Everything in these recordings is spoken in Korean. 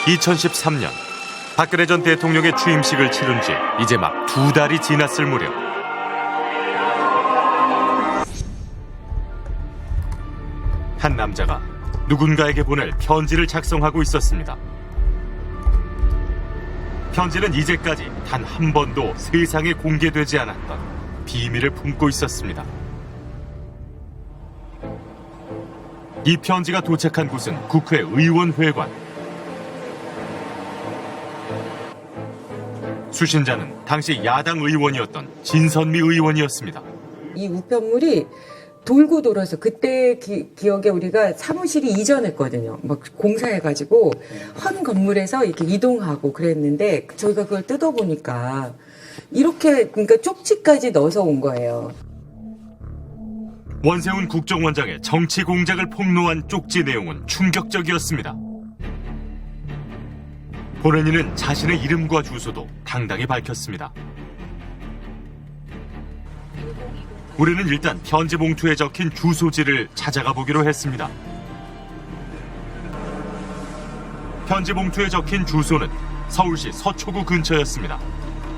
2013년 박근혜 전 대통령의 취임식을 치른 지 이제 막 2달이 지났을 무렵 한 남자가 누군가에게 보낼 편지를 작성하고 있었습니다. 편지는 이제까지 단 한 번도 세상에 공개되지 않았던 비밀을 품고 있었습니다. 이 편지가 도착한 곳은 국회 의원회관. 수신자는 당시 야당 의원이었던 진선미 의원이었습니다. 이 우편물이 돌고 돌아서 그때 기억에 우리가 사무실이 이전했거든요. 막 공사해가지고 헌 건물에서 이렇게 이동하고 그랬는데 저희가 그걸 뜯어보니까 이렇게 그러니까 쪽지까지 넣어서 온 거예요. 원세훈 국정원장의 정치 공작을 폭로한 쪽지 내용은 충격적이었습니다. 보낸 이는 자신의 이름과 주소도 당당히 밝혔습니다. 우리는 일단 편지 봉투에 적힌 주소지를 찾아가 보기로 했습니다. 편지 봉투에 적힌 주소는 서울시 서초구 근처였습니다.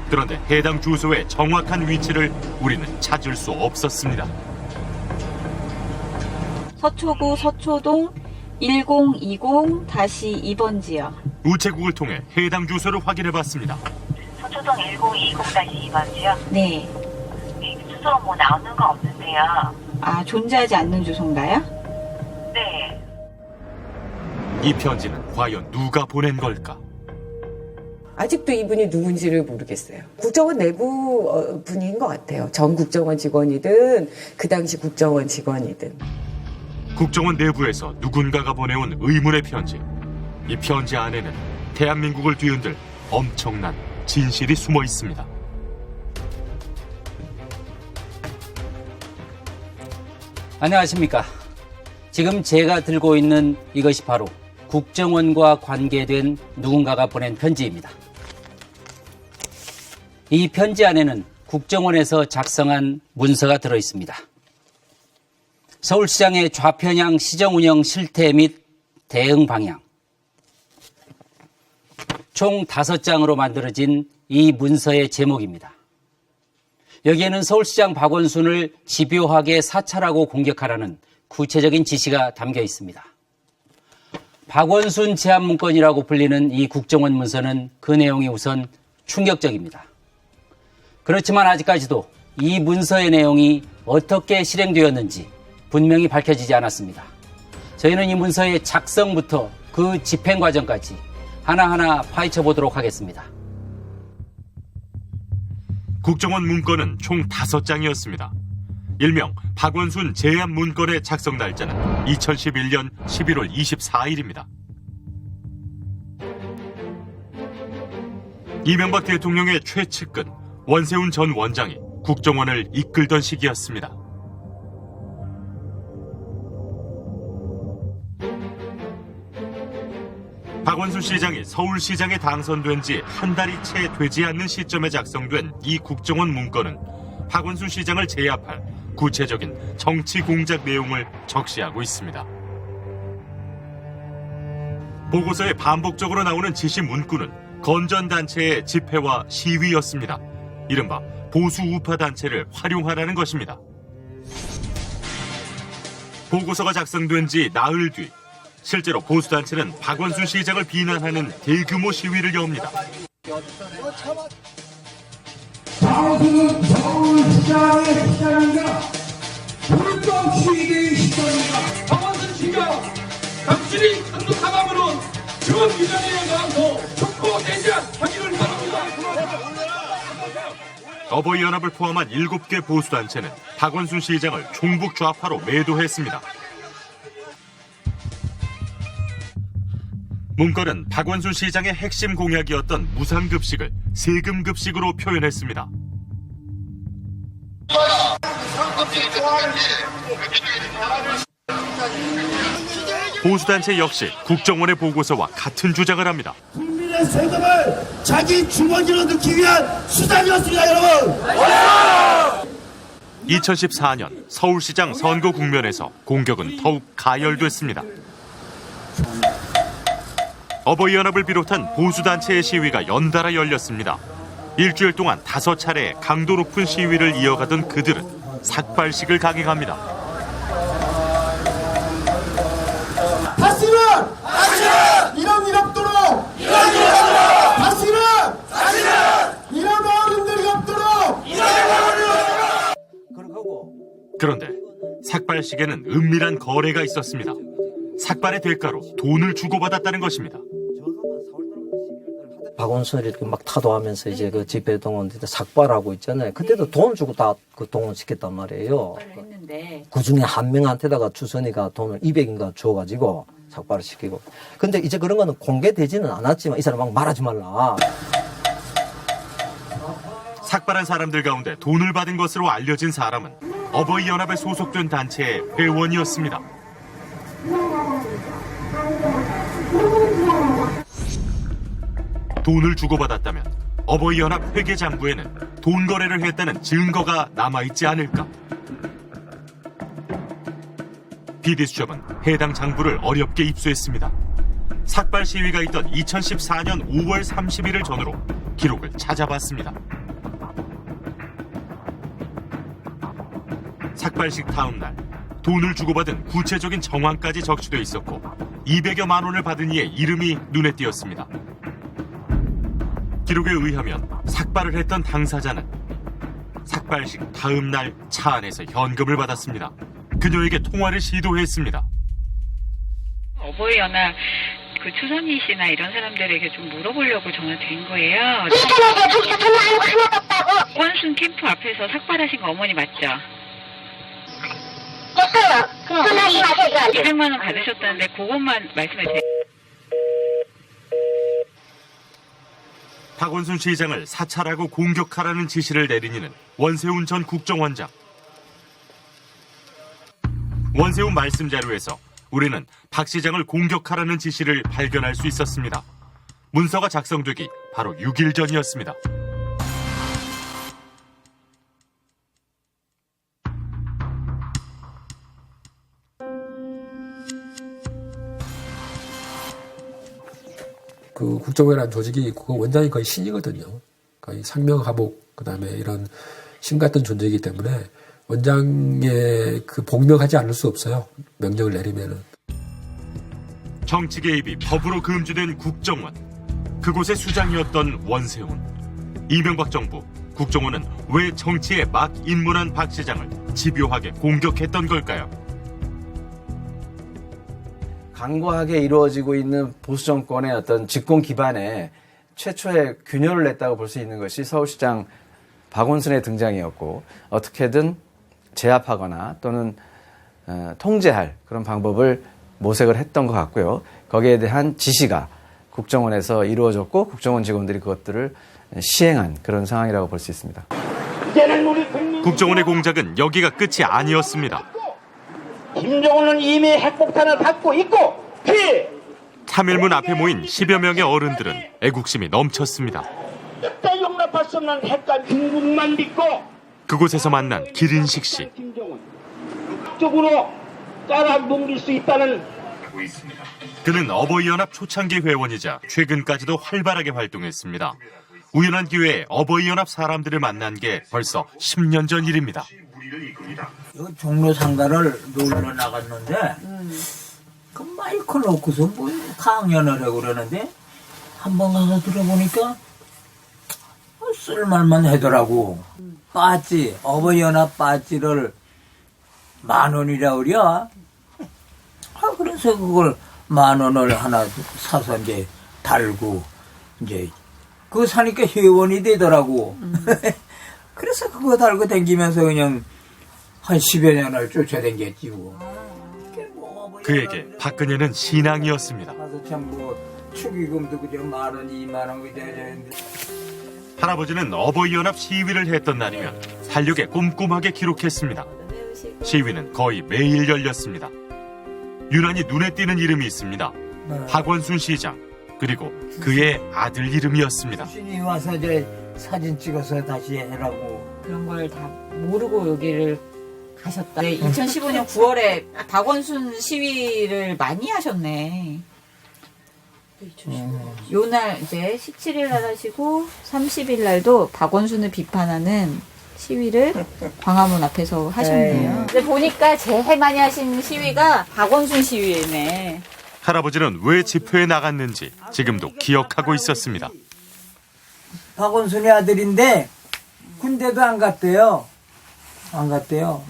그런데 해당 주소의 정확한 위치를 우리는 찾을 수 없었습니다. 서초구 서초동 1020-2번 지역. 우체국을 통해 해당 주소를 확인해봤습니다. 서초동 1020-2번 지역? 네. 주소 뭐 나오는 거 없는데요. 아, 존재하지 않는 주소인가요? 네. 이 편지는 과연 누가 보낸 걸까? 아직도 이분이 누군지를 모르겠어요. 국정원 내부 분인 것 같아요. 전 국정원 직원이든 그 당시 국정원 직원이든. 국정원 내부에서 누군가가 보내온 의문의 편지. 이 편지 안에는 대한민국을 뒤흔들 엄청난 진실이 숨어 있습니다. 안녕하십니까. 지금 제가 들고 있는 이것이 바로 국정원과 관계된 누군가가 보낸 편지입니다. 이 편지 안에는 국정원에서 작성한 문서가 들어 있습니다. 서울시장의 좌편향 시정운영 실태 및 대응 방향. 총 5장으로 만들어진 이 문서의 제목입니다. 여기에는 서울시장 박원순을 집요하게 사찰하고 공격하라는 구체적인 지시가 담겨 있습니다. 박원순 제안 문건이라고 불리는 이 국정원 문서는 그 내용이 우선 충격적입니다. 그렇지만 아직까지도 이 문서의 내용이 어떻게 실행되었는지 분명히 밝혀지지 않았습니다. 저희는 이 문서의 작성부터 그 집행 과정까지 하나하나 파헤쳐 보도록 하겠습니다. 국정원 문건은 총 5장이었습니다. 일명 박원순 제안 문건의 작성 날짜는 2011년 11월 24일입니다. 이명박 대통령의 최측근 원세훈 전 원장이 국정원을 이끌던 시기였습니다. 박원순 시장이 서울시장에 당선된 지 한 달이 채 되지 않는 시점에 작성된 이 국정원 문건은 박원순 시장을 제압할 구체적인 정치 공작 내용을 적시하고 있습니다. 보고서에 반복적으로 나오는 지시 문구는 건전단체의 집회와 시위였습니다. 이른바 보수 우파 단체를 활용하라는 것입니다. 보고서가 작성된 지 나흘 뒤 실제로 보수단체는 박원순 시장을 비난하는 대규모 시위를 엽니다. 박원순은 서울시장의 시장인가 불법 시위대의 시장인가. 박원순 시장, 당신이 강력하감으로 지원 위원회에 나와서 촉구 대지하기를 바랍니다. 어버이연합을 포함한 7개 보수단체는 박원순 시장을 종북 좌파로 매도했습니다. 문건은 박원순 시장의 핵심 공약이었던 무상급식을 세금급식으로 표현했습니다. 보수단체 역시 국정원의 보고서와 같은 주장을 합니다. 국민의 세금을 자기 주머니로 넣기 위한 수단이었습니다, 여러분. 2014년 서울시장 선거 국면에서 공격은 더욱 가열됐습니다. 어버이연합을 비롯한 보수단체의 시위가 연달아 열렸습니다. 일주일 동안 5차례 강도 높은 시위를 이어가던 그들은 삭발식을 강행합니다. 다시는 이런 일 없도록 다시는 이런 어른들이 없도록 그런데 삭발식에는 은밀한 거래가 있었습니다. 삭발의 대가로 돈을 주고받았다는 것입니다. 박원순이 이렇게 막 타도하면서 이제 그 집회 동원들 삭발하고 있잖아요. 그때도 돈 주고 다 그 동원시켰단 말이에요. 했는데 그 중에 한 명한테다가 주선이가 돈을 200인가 줘가지고 삭발을 시키고. 근데 이제 그런 거는 공개되지는 않았지만 이 사람 막 말하지 말라. 삭발한 사람들 가운데 돈을 받은 것으로 알려진 사람은 어버이연합에 소속된 단체의 회원이었습니다. 돈을 주고받았다면 어버이연합 회계장부에는 돈 거래를 했다는 증거가 남아있지 않을까? PD수첩은 해당 장부를 어렵게 입수했습니다. 삭발 시위가 있던 2014년 5월 30일을 전후로 기록을 찾아봤습니다. 삭발식 다음 날 돈을 주고받은 구체적인 정황까지 적시돼 있었고 200여만 원을 받은 이의 이름이 눈에 띄었습니다. 기록에 의하면 삭발을 했던 당사자는 삭발식 다음 날 차 안에서 현금을 받았습니다. 그녀에게 통화를 시도했습니다. 어버이연합 그 추선희 씨나 이런 사람들에게 좀 물어보려고 전화 드린 거예요. 이전에 저기서 돈 많은 거 하나도 없다고. 원순 캠프 앞에서 삭발하신 거 어머니 맞죠? 됐어요. 전화하지 마세요, 저한테. 200만 원 받으셨다는데 그것만 말씀해 주세요. 박원순 시장을 사찰하고 공격하라는 지시를 내린 이는 원세훈 전 국정원장. 원세훈 말씀 자료에서 우리는 박 시장을 공격하라는 지시를 발견할 수 있었습니다. 문서가 작성되기 바로 6일 전이었습니다. 그 국정원이라는 조직이 그 원장이 거의 신이거든요. 거의 상명하복 그다음에 이런 신 같은 존재이기 때문에 원장의 그 복명하지 않을 수 없어요. 명령을 내리면은. 정치 개입이 법으로 금지된 국정원. 그곳의 수장이었던 원세훈. 이명박 정부 국정원은 왜 정치에 막 입문한 박 시장을 집요하게 공격했던 걸까요? 강고하게 이루어지고 있는 보수 정권의 어떤 집권 기반에 최초의 균열을 냈다고 볼 수 있는 것이 서울시장 박원순의 등장이었고 어떻게든 제압하거나 또는 통제할 그런 방법을 모색을 했던 것 같고요. 거기에 대한 지시가 국정원에서 이루어졌고 국정원 직원들이 그것들을 시행한 그런 상황이라고 볼 수 있습니다. 국정원의 공작은 여기가 끝이 아니었습니다. 김정은은 이미 핵폭탄을 받고 있고 3.1문 앞에 모인 10여 명의 어른들은 애국심이 넘쳤습니다. 절대 용납할 수 없는 핵과 중국만 믿고 그곳에서 만난 기린식 씨. 쪽으로 깔아뭉길 수 있다는 그는 어버이연합 초창기 회원이자 최근까지도 활발하게 활동했습니다. 우연한 기회에 어버이연합 사람들을 만난 게 벌써 10년 전 일입니다. 종로 상가를 놀러 나갔는데 그 마이크 놓고서 뭐 강연을 하고 그러는데 한번 가서 들어보니까 쓸말만 하더라고. 빠찌, 어버이연합 빠찌를 10,000원이라 그려. 그래서 그걸 10,000원을 하나 사서 이제 달고 이제 그거 사니까 회원이 되더라고. 그래서 그거 달고 다니면서 그냥 한 10여 년을 쫓아다녔지 뭐. 그에게 박근혜는 신앙이었습니다. 참 뭐 축의금도 그저 10,000원, 20,000원 그저 할아버지는 어버이연합 시위를 했던 날이면 살력에 꼼꼼하게 기록했습니다. 시위는 거의 매일 열렸습니다. 유난히 눈에 띄는 이름이 있습니다. 박원순 시장, 그리고 그의 아들 이름이었습니다. 신이 와서 이제 사진 찍어서 다시 해라고. 그런 걸 다 모르고 여기를 가셨다. 네, 2015년 9월에 박원순 시위를 많이 하셨네. 요날 이제 17일 날 하시고 30일 날도 박원순을 비판하는 시위를 광화문 앞에서 하셨네요. 근데 보니까 제일 많이 하신 시위가 박원순 시위네. 할아버지는 왜 집회에 나갔는지 지금도 기억하고 있었습니다. 박원순의 아들인데 군대도 안 갔대요. 안 갔대요.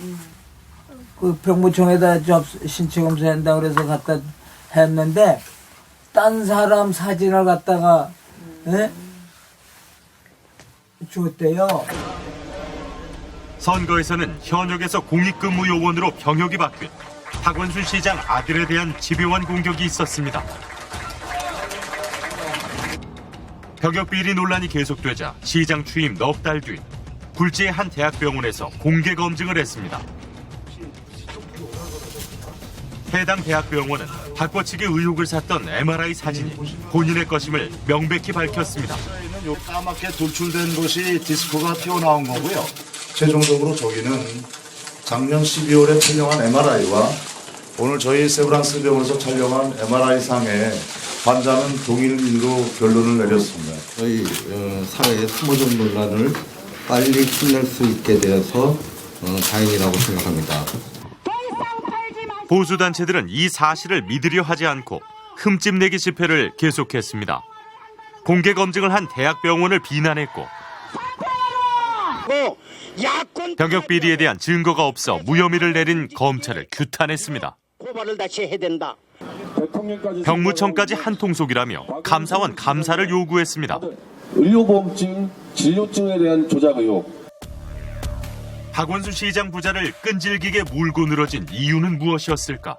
그 병무청에다 신체 검사한다고 그래서 갖다 했는데 딴 사람 사진을 갖다가 줬대요. 선거에서는 현역에서 공익근무 요원으로 병역이 바뀐 박원순 시장 아들에 대한 집요한 공격이 있었습니다. 병역 비리 논란이 계속되자 시장 취임 넉 달 뒤 굴지의 한 대학병원에서 공개 검증을 했습니다. 해당 대학병원은 바꿔치기 의혹을 샀던 MRI 사진이 본인의 것임을 명백히 밝혔습니다. 요 까맣게 돌출된 것이 디스크가 튀어나온 거고요. 최종적으로 저기는 작년 12월에 촬영한 MRI와 오늘 저희 세브란스 병원에서 촬영한 MRI 상에 환자는 동일인으로 결론을 내렸습니다. 저희 사회의 숨어진 논란을 빨리 끝낼 수 있게 되어서 다행이라고 생각합니다. 보수단체들은 이 사실을 믿으려 하지 않고 흠집내기 집회를 계속했습니다. 공개 검증을 한 대학병원을 비난했고 병역 비리에 대한 증거가 없어 무혐의를 내린 검찰을 규탄했습니다. 고발을 다시 해야 된다. 병무청까지 한통속이라며 감사원 감사를 요구했습니다. 의료보험증, 진료증에 대한 조작 의혹. 박원순 시장 부자를 끈질기게 물고 늘어진 이유는 무엇이었을까?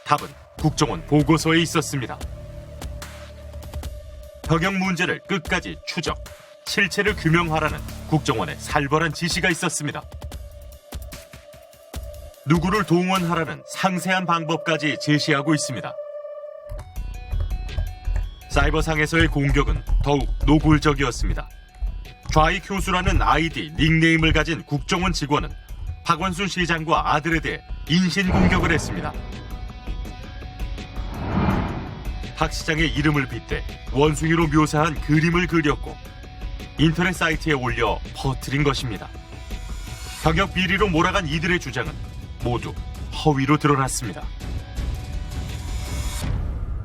답은 국정원 보고서에 있었습니다. 병역 문제를 끝까지 추적, 실체를 규명하라는 국정원의 살벌한 지시가 있었습니다. 누구를 동원하라는 상세한 방법까지 제시하고 있습니다. 사이버상에서의 공격은 더욱 노골적이었습니다. 좌익 교수라는 아이디, 닉네임을 가진 국정원 직원은 박원순 시장과 아들에 대해 인신공격을 했습니다. 박 시장의 이름을 빗대 원숭이로 묘사한 그림을 그렸고 인터넷 사이트에 올려 퍼뜨린 것입니다. 병역 비리로 몰아간 이들의 주장은 모두 허위로 드러났습니다.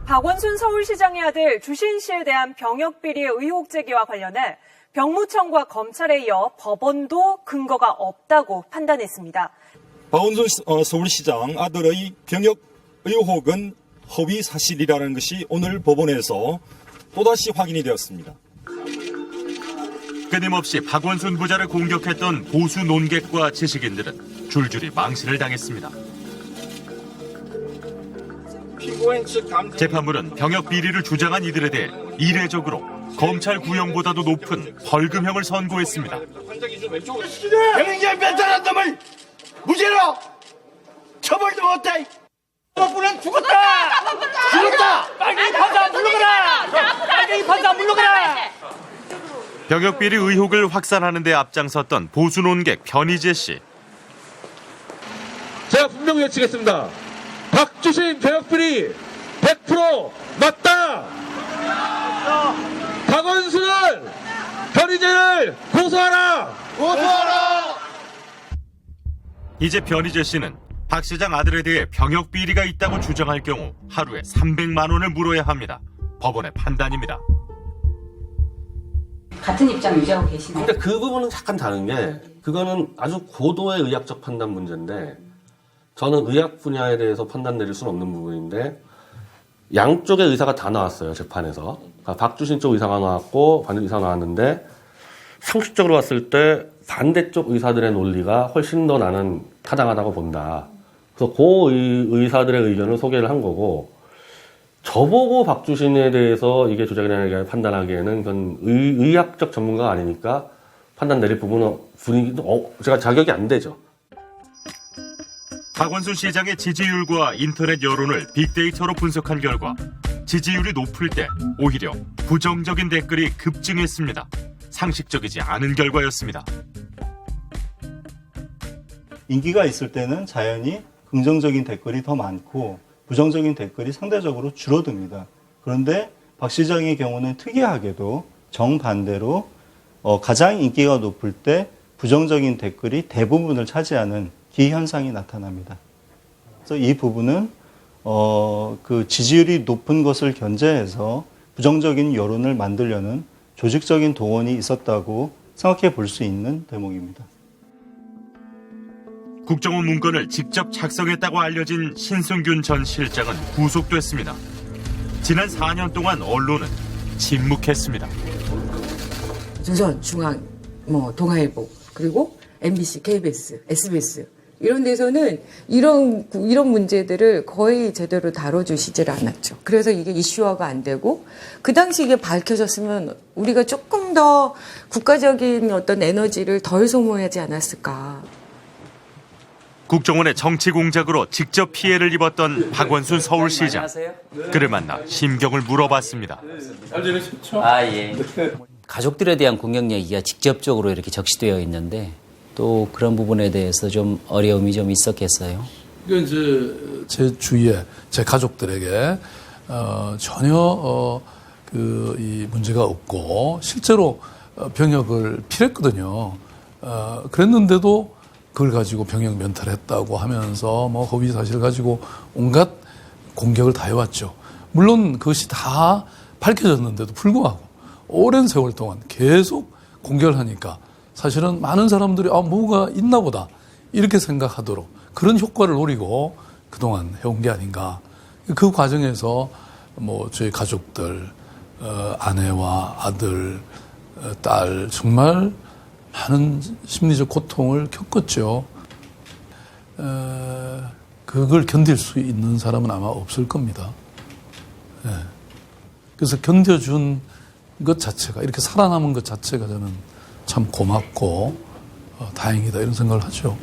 박원순 서울시장의 아들 주신 씨에 대한 병역 비리의 의혹 제기와 관련해 병무청과 검찰에 이어 법원도 근거가 없다고 판단했습니다. 박원순 서울시장 아들의 병역 의혹은 허위 사실이라는 것이 오늘 법원에서 또다시 확인이 되었습니다. 끊임없이 박원순 부자를 공격했던 보수 논객과 지식인들은 줄줄이 망신을 당했습니다. 재판부는 병역 비리를 주장한 이들에 대해 이례적으로 검찰 구형보다도 높은 벌금형을 선고했습니다. 병행자 뺀다는 놈을 무죄로 처벌도 못해. 법부는 죽었다. 죽었다. 빨리 판사 물러가라. 빨리 판사 물러가라. 병역 비리 의혹을 확산하는 데 앞장섰던 보수 논객 변희재 씨. 제가 분명히 외치겠습니다. 박주신 병역 비리 100% 맞다. 박원순은 변희재를 고소하라. 고소하라. 이제 변희재 씨는 박 시장 아들에 대해 병역 비리가 있다고 주장할 경우 하루에 300만 원을 물어야 합니다. 법원의 판단입니다. 같은 입장 유지하고 계시나요? 근데 그 부분은 약간 다른 게 그거는 아주 고도의 의학적 판단 문제인데 저는 의학 분야에 대해서 판단 내릴 수는 없는 부분인데 양쪽의 의사가 다 나왔어요. 재판에서. 그러니까 박주신 쪽 의사가 나왔고 반대 의사가 나왔는데 상식적으로 봤을 때 반대쪽 의사들의 논리가 훨씬 더 나는 타당하다고 본다. 그래서 그 의사들의 의견을 소개를 한 거고 저보고 박주신에 대해서 이게 조작이라는 판단하기에는 그건 의학적 전문가가 아니니까 판단 내릴 부분은 분위기도 제가 자격이 안 되죠. 박원순 시장의 지지율과 인터넷 여론을 빅데이터로 분석한 결과 지지율이 높을 때 오히려 부정적인 댓글이 급증했습니다. 상식적이지 않은 결과였습니다. 인기가 있을 때는 자연히 긍정적인 댓글이 더 많고 부정적인 댓글이 상대적으로 줄어듭니다. 그런데 박 시장의 경우는 특이하게도 정반대로 가장 인기가 높을 때 부정적인 댓글이 대부분을 차지하는 기현상이 나타납니다. 그래서 이 부분은 그 지지율이 높은 것을 견제해서 부정적인 여론을 만들려는 조직적인 동원이 있었다고 생각해 볼 수 있는 대목입니다. 국정원 문건을 직접 작성했다고 알려진 신승균 전 실장은 구속됐습니다. 지난 4년 동안 언론은 침묵했습니다. 조선, 중앙, 동아일보, 그리고 MBC, KBS, SBS 이런 데서는 이런 문제들을 거의 제대로 다뤄주시질 않았죠. 그래서 이게 이슈화가 안 되고 그 당시 이게 밝혀졌으면 우리가 조금 더 국가적인 어떤 에너지를 덜 소모하지 않았을까. 국정원의 정치 공작으로 직접 피해를 입었던 박원순 서울시장. 그를 만나 심경을 물어봤습니다. 잘 지내셨죠? 예. 가족들에 대한 공격 얘기가 직접적으로 이렇게 적시되어 있는데 또 그런 부분에 대해서 좀 어려움이 좀 있었겠어요. 이게 이제 제 주위에 제 가족들에게 전혀 이 문제가 없고 실제로 병역을 필했거든요. 그랬는데도 그걸 가지고 병역 면탈했다고 하면서 허위 사실을 가지고 온갖 공격을 다 해왔죠. 물론 그것이 다 밝혀졌는데도 불구하고 오랜 세월 동안 계속 공격을 하니까 사실은 많은 사람들이 뭐가 있나 보다 이렇게 생각하도록 그런 효과를 노리고 그동안 해온 게 아닌가. 그 과정에서 저희 가족들, 아내와 아들, 딸 정말 많은 심리적 고통을 겪었죠. 그걸 견딜 수 있는 사람은 아마 없을 겁니다. 그래서 견뎌준 것 자체가, 이렇게 살아남은 것 자체가 저는 참 고맙고 다행이다 이런 생각을 하죠.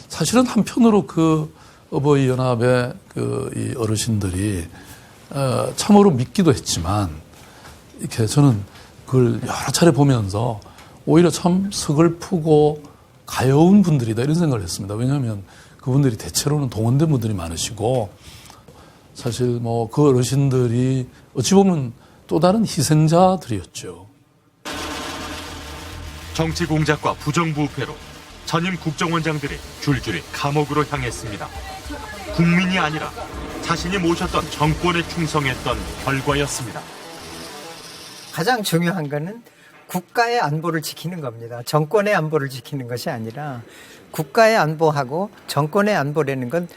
사실은 한편으로 그 어버이 연합의 이 어르신들이 참으로 믿기도 했지만 이렇게 저는 그걸 여러 차례 보면서 오히려 참 서글프고 가여운 분들이다 이런 생각을 했습니다. 왜냐하면 그분들이 대체로는 동원된 분들이 많으시고 사실 그 어르신들이 어찌 보면 또 다른 희생자들이었죠. 정치 공작과 부정부패로 전임 국정원장들이 줄줄이 감옥으로 향했습니다. 국민이 아니라 자신이 모셨던 정권에 충성했던 결과였습니다. 가장 중요한 거는 국가의 안보를 지키는 겁니다. 정권의 안보를 지키는 것이 아니라 국가의 안보하고 정권의 안보라는 건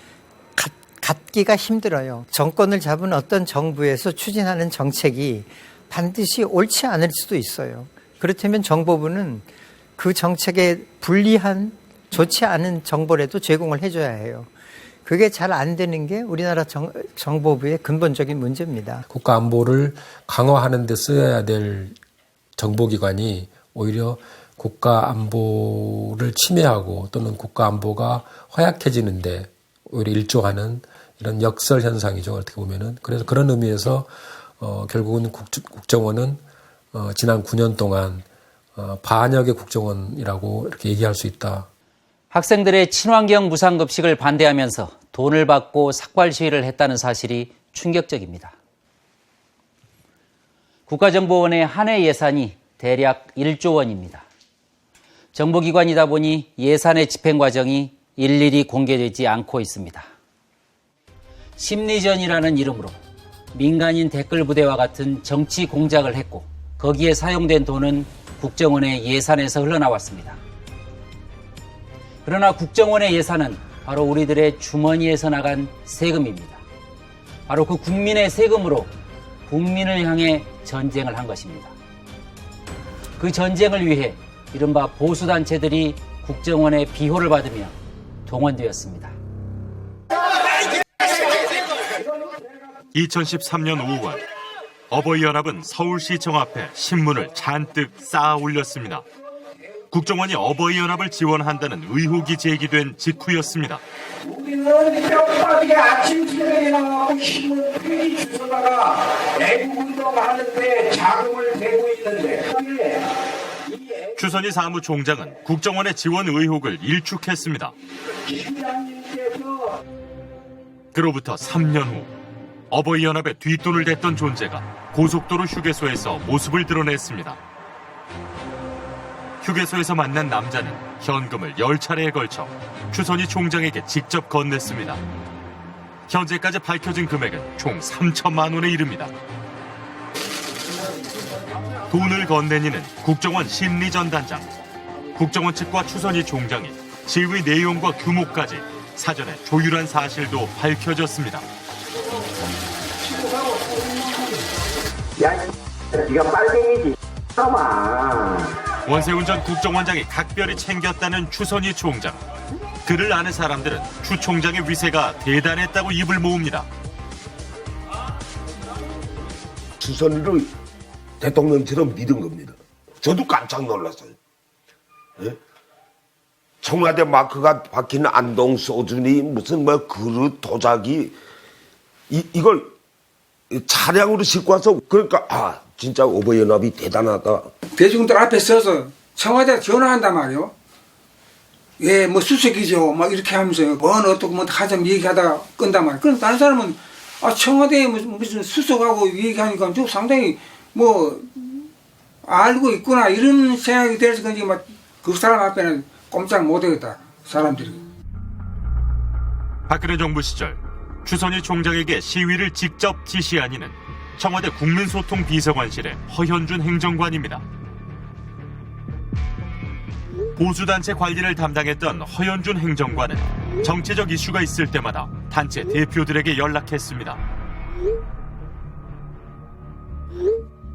갖기가 힘들어요. 정권을 잡은 어떤 정부에서 추진하는 정책이 반드시 옳지 않을 수도 있어요. 그렇다면 정보부는 그 정책에 불리한 좋지 않은 정보라도 제공을 해줘야 해요. 그게 잘 안 되는 게 우리나라 정보부의 근본적인 문제입니다. 국가 안보를 강화하는 데 써야 될 정보기관이 오히려 국가 안보를 침해하고 또는 국가 안보가 허약해지는데 오히려 일조하는 이런 역설 현상이죠. 어떻게 보면은. 그래서 그런 의미에서 결국은 국정원은 지난 9년 동안 반역의 국정원이라고 이렇게 얘기할 수 있다. 학생들의 친환경 무상급식을 반대하면서 돈을 받고 삭발 시위를 했다는 사실이 충격적입니다. 국가정보원의 한 해 예산이 대략 1조 원입니다. 정보기관이다 보니 예산의 집행 과정이 일일이 공개되지 않고 있습니다. 심리전이라는 이름으로 민간인 댓글 부대와 같은 정치 공작을 했고 거기에 사용된 돈은 국정원의 예산에서 흘러나왔습니다. 그러나 국정원의 예산은 바로 우리들의 주머니에서 나간 세금입니다. 바로 그 국민의 세금으로 국민을 향해 전쟁을 한 것입니다. 그 전쟁을 위해 이른바 보수단체들이 국정원의 비호를 받으며 동원되었습니다. 2013년 5월 어버이연합은 서울시청 앞에 신문을 잔뜩 쌓아 올렸습니다. 국정원이 어버이연합을 지원한다는 의혹이 제기된 직후였습니다. 우리는 뼈빠지게 아침 새벽에 나가고 신문 페이지 주소다가 애국운동하는데 자금을 대고 있는데 추선희 사무총장은 국정원의 지원 의혹을 일축했습니다. 그로부터 3년 후 어버이연합의 뒷돈을 댔던 존재가 고속도로 휴게소에서 모습을 드러냈습니다. 휴게소에서 만난 남자는 현금을 10차례에 걸쳐 추선희 총장에게 직접 건넸습니다. 현재까지 밝혀진 금액은 총 3천만 원에 이릅니다. 돈을 건넨 이는 국정원 심리전단장. 국정원 측과 추선희 총장이 시위 내용과 규모까지 사전에 조율한 사실도 밝혀졌습니다. 야, 네가 빨갱이지. 원세훈 전 국정원장이 각별히 챙겼다는 추선희 총장. 그를 아는 사람들은 추 총장의 위세가 대단했다고 입을 모읍니다. 추선희를 대통령처럼 믿은 겁니다. 저도 깜짝 놀랐어요. 예? 청와대 마크가 박힌 안동 소준이 무슨 뭐 그릇 도자기 이걸 차량으로 싣고 와서 그러니까 진짜 어버이연합이 대단하다. 대중들 앞에 서서 청와대가 전화한단 말이요. 예, 뭐 수석이죠. 막 이렇게 하면서 뭔 어떻고 뭐 하자면 얘기하다가 끈단 말이에요. 그럼 다른 사람은 청와대에 무슨 수석하고 얘기하니까 좀 상당히 뭐 알고 있구나 이런 생각이 들어서 그런지 막 그 사람 앞에는 꼼짝 못하겠다 사람들이. 박근혜 정부 시절 추선희 총장에게 시위를 직접 지시한 이는 청와대 국민소통비서관실의 허현준 행정관입니다. 보수단체 관리를 담당했던 허현준 행정관은 정치적 이슈가 있을 때마다 단체 대표들에게 연락했습니다.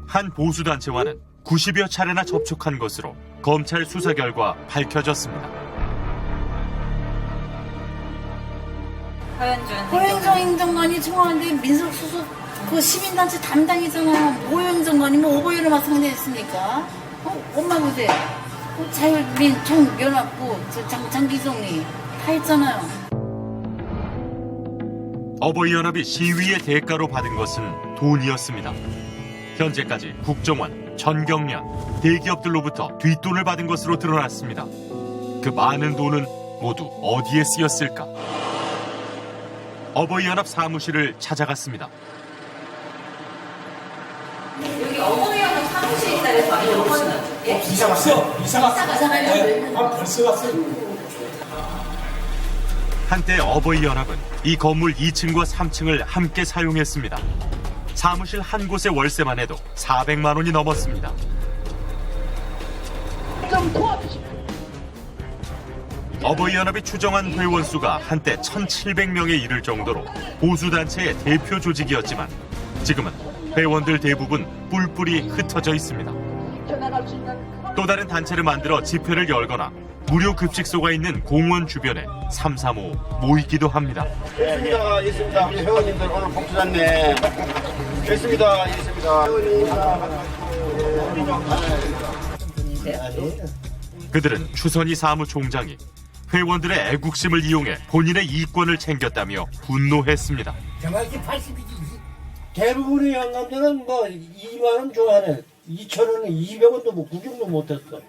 한 보수단체와는 90여 차례나 접촉한 것으로 검찰 수사 결과 밝혀졌습니다. 허현준 행정관이 청와대 민속수석 그 시민단체 담당이잖아요. 뭐 행정관이면 오버이연합 상대했습니까? 엄마 보세요. 자유민 총연합부 장기정리 다 했잖아요. 어버이연합이 시위의 대가로 받은 것은 돈이었습니다. 현재까지 국정원, 전경련, 대기업들로부터 뒷돈을 받은 것으로 드러났습니다. 그 많은 돈은 모두 어디에 쓰였을까? 어버이연합 사무실을 찾아갔습니다. 여기 어버이연합 사무실이 있다 해서 아니면 이사 갔어. 이사 갔어. 네. 벌써 갔어요. 한때 어버이연합은 이 건물 2층과 3층을 함께 사용했습니다. 사무실 한 곳의 월세만 해도 400만 원이 넘었습니다. 어버이연합이 추정한 회원 수가 한때 1,700명에 이를 정도로 보수단체의 대표 조직이었지만 지금은 회원들 대부분 뿔뿔이 흩어져 있습니다. 또 다른 단체를 만들어 집회를 열거나 무료 급식소가 있는 공원 주변에 335 모이기도 합니다. 있습니다. 우리 회원님들 오늘 복주났네. 있습니다. 그들은 추선희 사무총장이 회원들의 애국심을 이용해 본인의 이권을 챙겼다며 분노했습니다. 정확히 80이지. 대부분의 영감들은 뭐 2만 원 좋아하네. 2,000원은 200원도 뭐 구경도 못했어.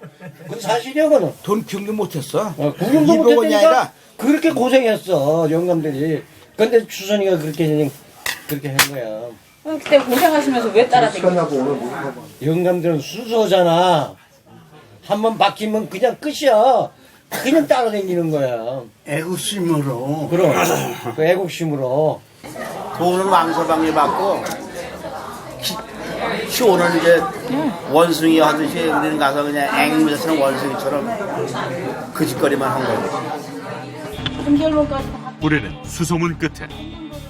그 사실이야 그거는. 돈 구경도 못했어. 구경도 못했으니까 그렇게 고생했어 영감들이. 근데 추선이가 그렇게 한 거야. 그때 고생하시면서 왜 따라다니고? 영감들은 수소잖아. 한번 박히면 그냥 끝이야. 그냥 따라다니는 거야. 애국심으로. 그럼 그 애국심으로. 돈을 왕서방에 받고 시원을 이제 원숭이 하듯이 우리는 가서 그냥 앵무새처럼 원숭이처럼 그 짓거리만 한 거예요. 우리는 수소문 끝에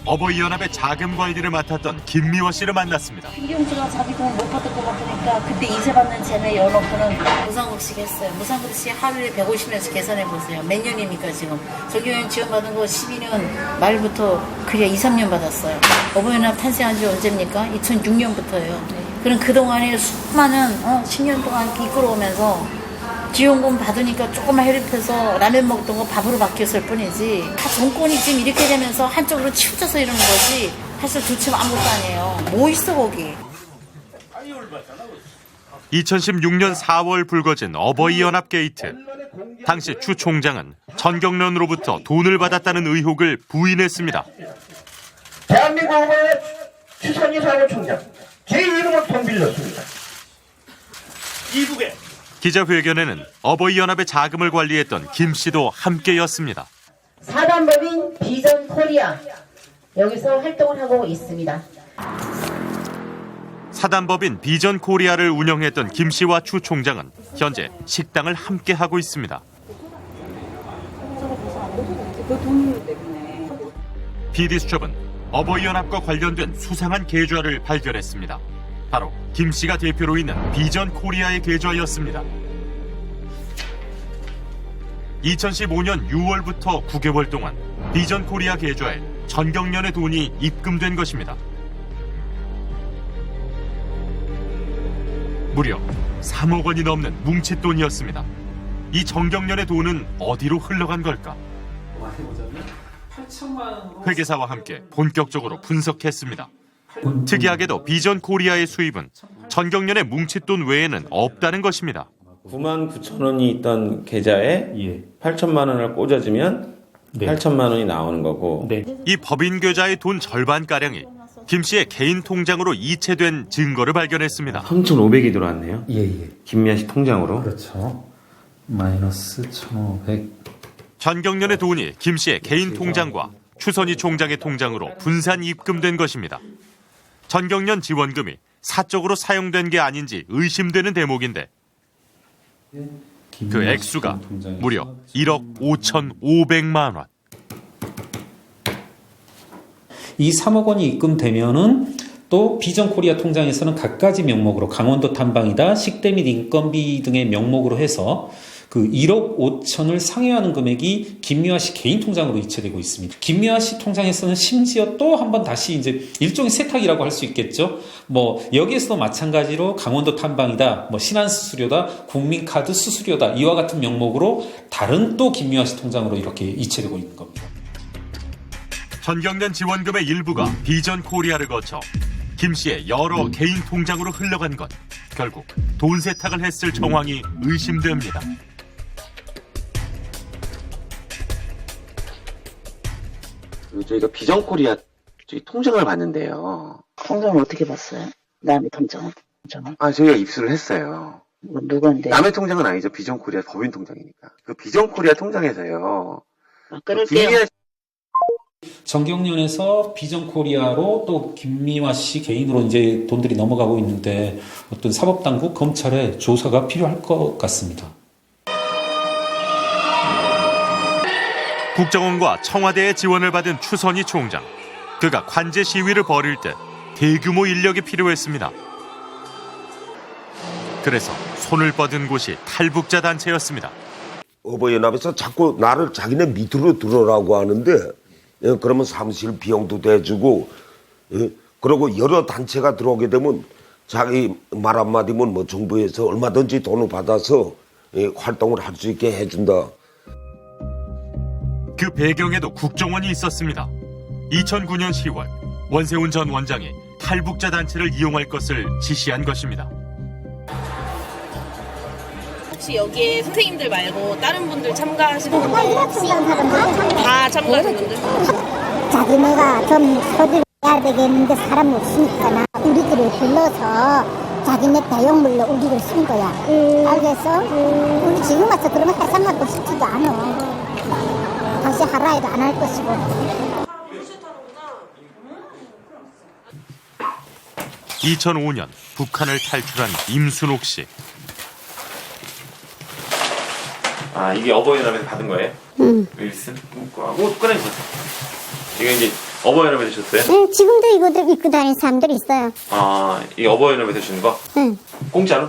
어버이연합의 자금 관리를 맡았던 김미화 씨를 만났습니다. 김경수가 자기 돈 못 받을 것 같으니까 그때 이자 받는 쟤네 열어놓고는 무상급식 했어요. 무상급식 하루에 150원씩 계산해 보세요. 몇 년입니까 지금? 정경련 지원받은 거 12년 말부터 그래 2, 3년 받았어요. 어버이연합 탄생한 지 언제입니까? 2006년부터예요. 그럼 그동안에 수많은 10년 동안 이끌어오면서 지원금 받으니까 조금만 혈입해서 라면 먹던 거 밥으로 바뀌었을 뿐이지 다 정권이 지금 이렇게 되면서 한쪽으로 치우쳐서 이러는 거지 사실 도대체 아무것도 아니에요. 뭐 있어 거기. 2016년 4월 불거진 어버이연합 게이트. 당시 추 총장은 전경련으로부터 돈을 받았다는 의혹을 부인했습니다. 대한민국 대한민국의 추선희 사무총장 제 이름을 돈 빌렸습니다. 이북에 기자회견에는 어버이연합의 자금을 관리했던 김 씨도 함께였습니다. 사단법인 비전 코리아 여기서 활동을 하고 있습니다. 사단법인 비전 코리아를 운영했던 김 씨와 추 총장은 현재 식당을 함께하고 있습니다. PD수첩은 어버이연합과 관련된 수상한 계좌를 발견했습니다. 바로 김 씨가 대표로 있는 비전 코리아의 계좌였습니다. 2015년 6월부터 9개월 동안 비전 코리아 계좌에 전경련의 돈이 입금된 것입니다. 무려 3억 원이 넘는 뭉칫돈이었습니다. 이 전경련의 돈은 어디로 흘러간 걸까? 회계사와 함께 본격적으로 분석했습니다. 특이하게도 비전 코리아의 수입은 전경련의 뭉칫돈 외에는 없다는 것입니다. 9만 9천 원이 있던 계좌에 8천만 원을 꽂아주면 8천만 원이 나오는 거고. 이 법인 계좌의 돈 절반가량이 김 씨의 개인 통장으로 이체된 증거를 발견했습니다. 3,500이 들어왔네요. 김미아 씨 통장으로. 그렇죠. 마이너스 1,500. 전경련의 돈이 김 씨의 개인 통장과 추선희 총장의 통장으로 분산 입금된 것입니다. 전경련 지원금이 사적으로 사용된 게 아닌지 의심되는 대목인데 그 액수가 무려 1억 5,500만 원. 이 3억 원이 입금되면은 또 비전 코리아 통장에서는 갖가지 명목으로 강원도 탐방이다, 식대 및 인건비 등의 명목으로 해서 그 1억 5천을 상회하는 금액이 김미화 씨 개인 통장으로 이체되고 있습니다. 김미화 씨 통장에서는 심지어 또 한 번 다시 이제 일종의 세탁이라고 할 수 있겠죠. 뭐 여기에서도 마찬가지로 강원도 탐방이다, 뭐 신한수수료다, 국민카드 수수료다 이와 같은 명목으로 다른 또 김미화 씨 통장으로 이렇게 이체되고 있는 겁니다. 전경련 지원금의 일부가 비전 코리아를 거쳐 김 씨의 여러 개인 통장으로 흘러간 것. 결국 돈 세탁을 했을 정황이 의심됩니다. 저희가 비전 코리아 통장을 봤는데요. 통장을 어떻게 봤어요? 남의 통장을? 저희가 입수를 했어요. 누구인데? 남의 통장은 아니죠. 비전 코리아 법인 통장이니까. 그 비전 코리아 통장에서요. 끊을게요. 전경련에서 비전 코리아로 또 김미화 씨 개인으로 이제 돈들이 넘어가고 있는데 어떤 사법당국, 검찰의 조사가 필요할 것 같습니다. 국정원과 청와대의 지원을 받은 추선희 총장. 그가 관제 시위를 벌일 때 대규모 인력이 필요했습니다. 그래서 손을 뻗은 곳이 탈북자 단체였습니다. 어버이연합에서 자꾸 나를 자기네 밑으로 들어라고 하는데 그러면 사무실 비용도 대주고 그리고 여러 단체가 들어오게 되면 자기 말 한마디면 뭐 정부에서 얼마든지 돈을 받아서 활동을 할 수 있게 해준다. 그 배경에도 국정원이 있었습니다. 2009년 10월 원세훈 전 원장이 탈북자 단체를 이용할 것을 지시한 것입니다. 혹시 여기에 선생님들 말고 다른 분들 참가하시는 분들 다 참가하시는 분들? 자기네가 좀 서둘러야 되겠는데 사람 없으니까 우리들을 불러서 자기네 대용물로 우리를 쓴 거야. 알겠어? 우리 지금 와서 그러면 해산하고 싶지도 않아. 다시 하라 해도 안 할 것이고. 2005년 북한을 탈출한 임순옥 씨. 아, 이게 어버이연합에서 받은 거예요? 응. 윌슨? 꺼내주세요. 이거 이제 어버이연합에서 주셨어요? 응, 지금도 이거들 입고 다니는 사람들이 있어요. 아, 이게 어버이연합에서 주는 거? 응. 공짜로?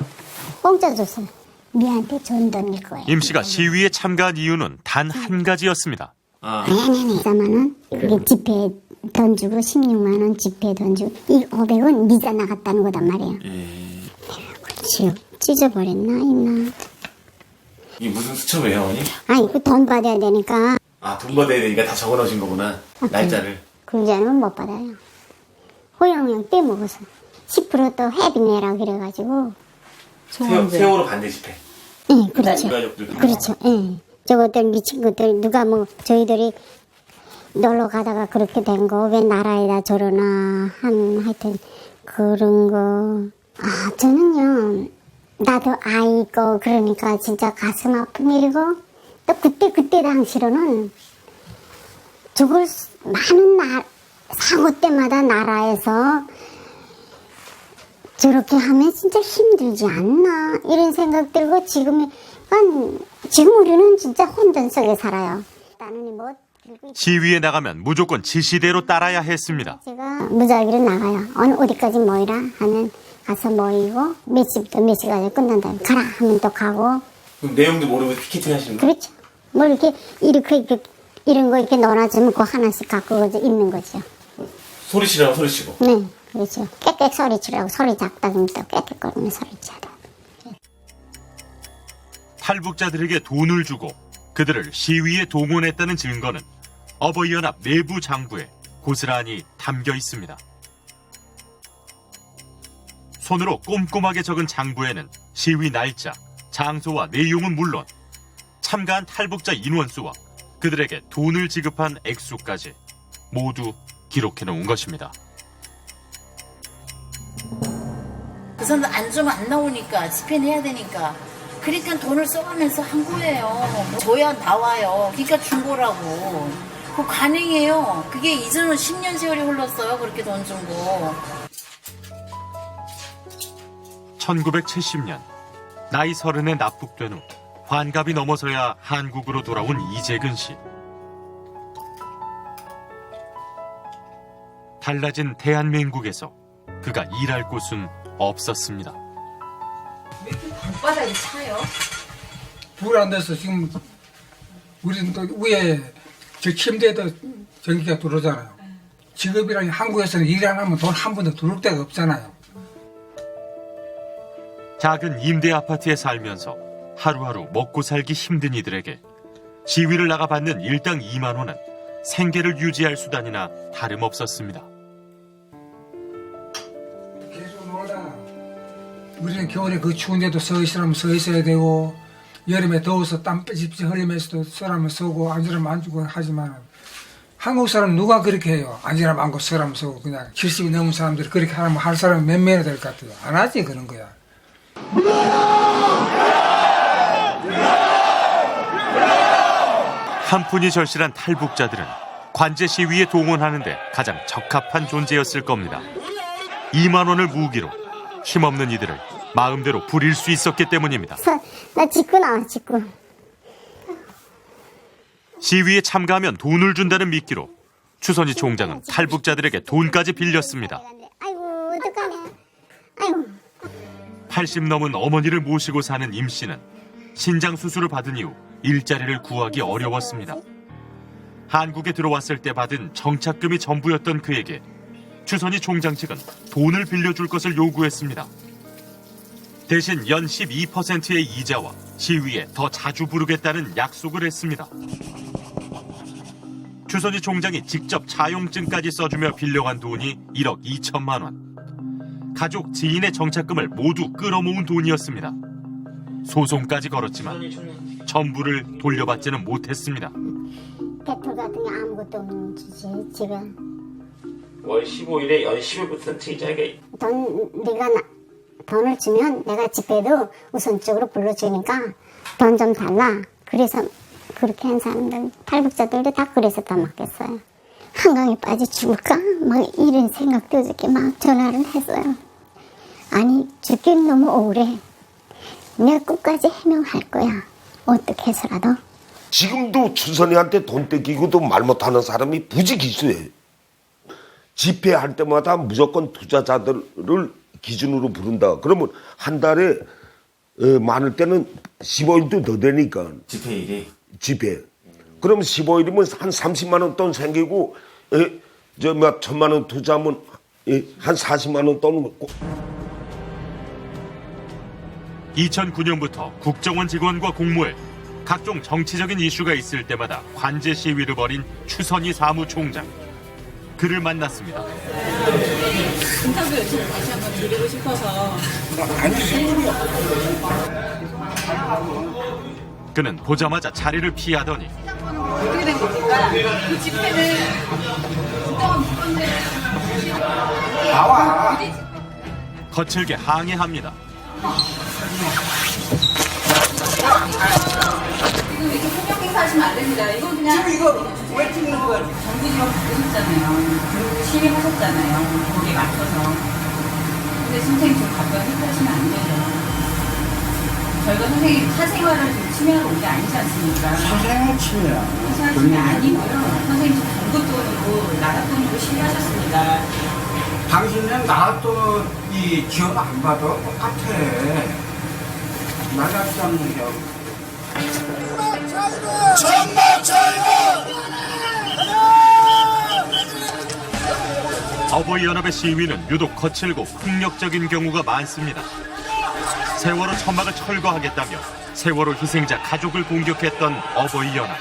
공짜 줬어요. 미한테 준 돈일 거예요. 임 씨가 시위에 참가한 이유는 단 한 가지였습니다. 아니. 4만 원? 그게 집회 돈 주고 16만 원 집회 돈 주고 이 500원 미자 나갔다는 거단 말이에요. 그렇지. 찢어버렸나 있나. 이게 무슨 수첩이에요, 어머니? 아니 그 돈 받아야 되니까. 아, 돈 받아야 되니까 다 적어놓으신 거구나. 날짜를. 그러자면 못 받아요. 호영형 빼먹어서 10% 또 회비 내라 그래가지고. 세월호 반대 집회. 네, 그렇죠. 유가족들. 그렇죠. 예. 네. 저것들 미친 것들 누가 뭐 저희들이 놀러 가다가 그렇게 된 거 왜 나라에다 저러나 하여튼 그런 거. 저는요 나도 아이고 그러니까 진짜 가슴 아픈 일이고 또 그때 당시로는 저걸 많은 사고 때마다 나라에서 저렇게 하면 진짜 힘들지 않나 이런 생각 들고 지금 우리는 진짜 혼돈 속에 살아요. 시위에 나가면 무조건 지시대로 따라야 했습니다. 제가 무작위로 나가요. 어디까지 모이라 하면 가서 모이고 몇 시부터 몇 시까지 끝난다 가라 하면 또 가고. 그럼 내용도 모르고 피켓팅 하시는 거예요? 그렇죠. 뭐 이렇게 이런 거 이렇게 넣어놔주면 그거 하나씩 갖고 있는 거죠. 소리 치라고 소리 치고. 네, 그렇죠. 깨끗 소리 치라고 소리 작다 그러면 또 깨끗거리면 소리 치라. 탈북자들에게 돈을 주고 그들을 시위에 동원했다는 증거는 어버이연합 내부 장부에 고스란히 담겨 있습니다. 손으로 꼼꼼하게 적은 장부에는 시위 날짜, 장소와 내용은 물론 참가한 탈북자 인원수와 그들에게 돈을 지급한 액수까지 모두 기록해 놓은 것입니다. 그 사람들 안 주면 안 나오니까 집회해야 되니까 그러니까 돈을 써가면서 한 거예요. 줘야 나와요. 그러니까 준 거라고. 그 관행이에요. 그게 이제는 10년 세월이 흘렀어요. 그렇게 돈 준 거. 1970년 나이 30에 납북된 후 환갑이 넘어서야 한국으로 돌아온 이재근 씨. 달라진 대한민국에서 그가 일할 곳은 없었습니다. 바닥이 차요? 불 안 돼서 지금 우리는 또 위에 저 침대에도 전기가 들어오잖아요. 직업이랑 한국에서는 일 안 하면 돈 한 번도 들어올 데가 없잖아요. 작은 임대 아파트에 살면서 하루하루 먹고 살기 힘든 이들에게 시위를 나가 받는 일당 2만 원은 생계를 유지할 수단이나 다름없었습니다. 계속 놀다가 우리는 겨울에 그 추운데도 서 있으라면 서 있어야 되고 여름에 더워서 땀 삐집삐집 흘리면서도 서라면 서고 앉으라면 앉고 하지만 한국 사람 누가 그렇게 해요? 앉으라면 앉고 서라면 서고 그냥 70이 넘은 사람들이 그렇게 하면 할 사람이 몇 명이나 될 것 같아요. 안 하지 그런 거야. 한푼이 절실한 탈북자들은 관제 시위에 동원하는데 가장 적합한 존재였을 겁니다. 2만 원을 무기로 힘없는 이들을 마음대로 부릴 수 있었기 때문입니다. 나 짚고 나와 짚고. 시위에 참가하면 돈을 준다는 미끼로 추선희 총장은 탈북자들에게 돈까지 빌렸습니다. 아이고 어떡하냐. 아이고. 80 넘은 어머니를 모시고 사는 임 씨는 신장 수술을 받은 이후 일자리를 구하기 어려웠습니다. 한국에 들어왔을 때 받은 정착금이 전부였던 그에게 추선희 총장 측은 돈을 빌려줄 것을 요구했습니다. 대신 연 12%의 이자와 시위에 더 자주 부르겠다는 약속을 했습니다. 추선희 총장이 직접 차용증까지 써주며 빌려간 돈이 1억 2천만 원. 가족, 지인의 정착금을 모두 끌어모은 돈이었습니다. 소송까지 걸었지만 전부를 돌려받지는 못했습니다. 대출 같은 게 아무것도 없는 주제 지금. 월 15일에 연 10일부터 이자가 네가 돈을 주면 내가 집회도 우선적으로 불러주니까 돈 좀 달라. 그래서 그렇게 한 사람들, 탈북자들도 다 그래서 더 맞겠어요. 한강에 빠져 죽을까? 막 이런 생각도 이렇게 막 전화를 했어요. 아니 죽긴 너무 억울해. 내가 끝까지 해명할 거야. 어떻게 해서라도. 지금도 추선이한테 돈 떼기고도 말 못하는 사람이 부지기수예요. 집회할 때마다 무조건 투자자들을 기준으로 부른다. 그러면 한 달에 많을 때는 15일도 더 되니까. 집회일이? 집회. 그럼 15일이면 한 30만 원 돈 생기고 저 몇 천만 원 투자하면 한 40만 원 돈 먹고. 2009년부터 국정원 직원과 공무원, 각종 정치적인 이슈가 있을 때마다 관제 시위를 벌인 추선희 사무총장. 그를 만났습니다. 인터뷰 요청 다시 한번 드리고 싶어서. 그는 보자마자 자리를 피하더니 어떻게 된 겁니까? 그 집회는 국정원 문건대로 나와. 거칠게 항의합니다. 지금 이렇게 폭력 행사하시면 안 됩니다. 이거 그냥 지금 이거 왜 찍는 거야? 정부지가 바꾸셨잖아요. 그리고 시위하셨잖아요. 거기에 맞춰서. 근데 선생님 좀 가까이 행사하시면 안 되죠. 저희가 선생님 사생활을 좀 침해하러 온 게 아니지 않습니까? 사생활 침해야. 사생활 침해 아니고요. 선생님 지금 정부 돈으로 나라 돈으로 시위하셨습니다. 당신은 나돈이 지원 안 받아. 똑같아. 나같지 않는 게. 어버이연합의 시위는 유독 거칠고 폭력적인 경우가 많습니다. 세월호 천막을 철거하겠다며 세월호 희생자 가족을 공격했던 어버이연합.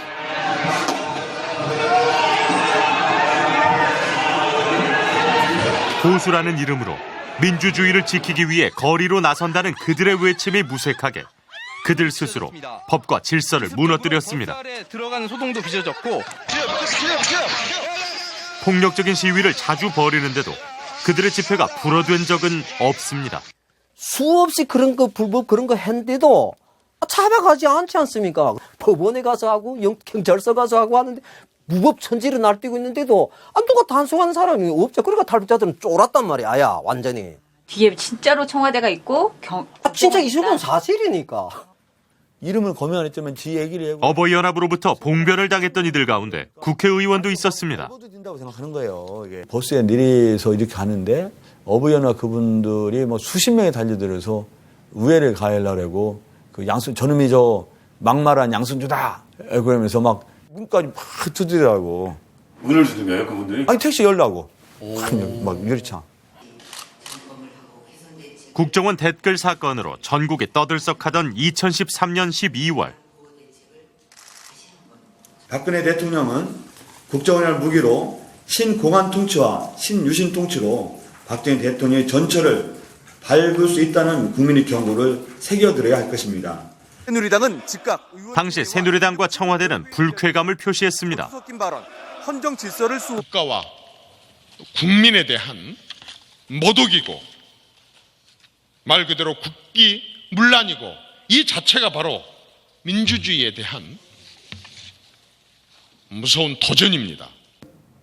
보수라는 이름으로 민주주의를 지키기 위해 거리로 나선다는 그들의 외침이 무색하게 그들 스스로 법과 질서를 무너뜨렸습니다. 들어가는 소동도 빚어졌고 폭력적인 시위를 자주 벌이는데도 그들의 집회가 불어된 적은 없습니다. 수없이 그런 거 불법 그런 거 했는데도 차박하지 않지 않습니까? 법원에 가서 하고 경찰서 가서 하고 하는데 무법 천지를 날뛰고 있는데도 누가 단속하는 사람이 없죠. 그러니까 탈북자들은 쫄았단 말이야. 아야 완전히. 뒤에 진짜로 청와대가 있고 진짜 있었던 사실이니까. 이름을 거명 안 했지만 지 얘기를 해고 어버이연합으로부터 봉변을 당했던 이들 가운데 국회의원도 있었습니다. 된다고 생각하는 거예요. 이게 버스에 내려서 이렇게 가는데 어버이연합 그분들이 뭐 수십 명이 달려들어서 우회를 가하려고 그 양순 저놈이 저 막말한 양순주다 그러면서 막 문까지 막 두드리더라고. 문을 두드려요 그분들이? 아니 택시 열라고. 막 유리창. 국정원 댓글 사건으로 전국에 떠들썩하던 2013년 12월. 박근혜 대통령은 국정원을 무기로 신공안 통치와 신유신 통치로 박정희 대통령의 전철을 밟을 수 있다는 국민의 경고를 새겨들어야 할 것입니다. 새누리당은 즉각 당시 새누리당과 청와대는 불쾌감을 표시했습니다. 섞인 발언, 헌정 질서를 국가와 국민에 대한 모독이고 말 그대로 국기 문란이고 이 자체가 바로 민주주의에 대한 무서운 도전입니다.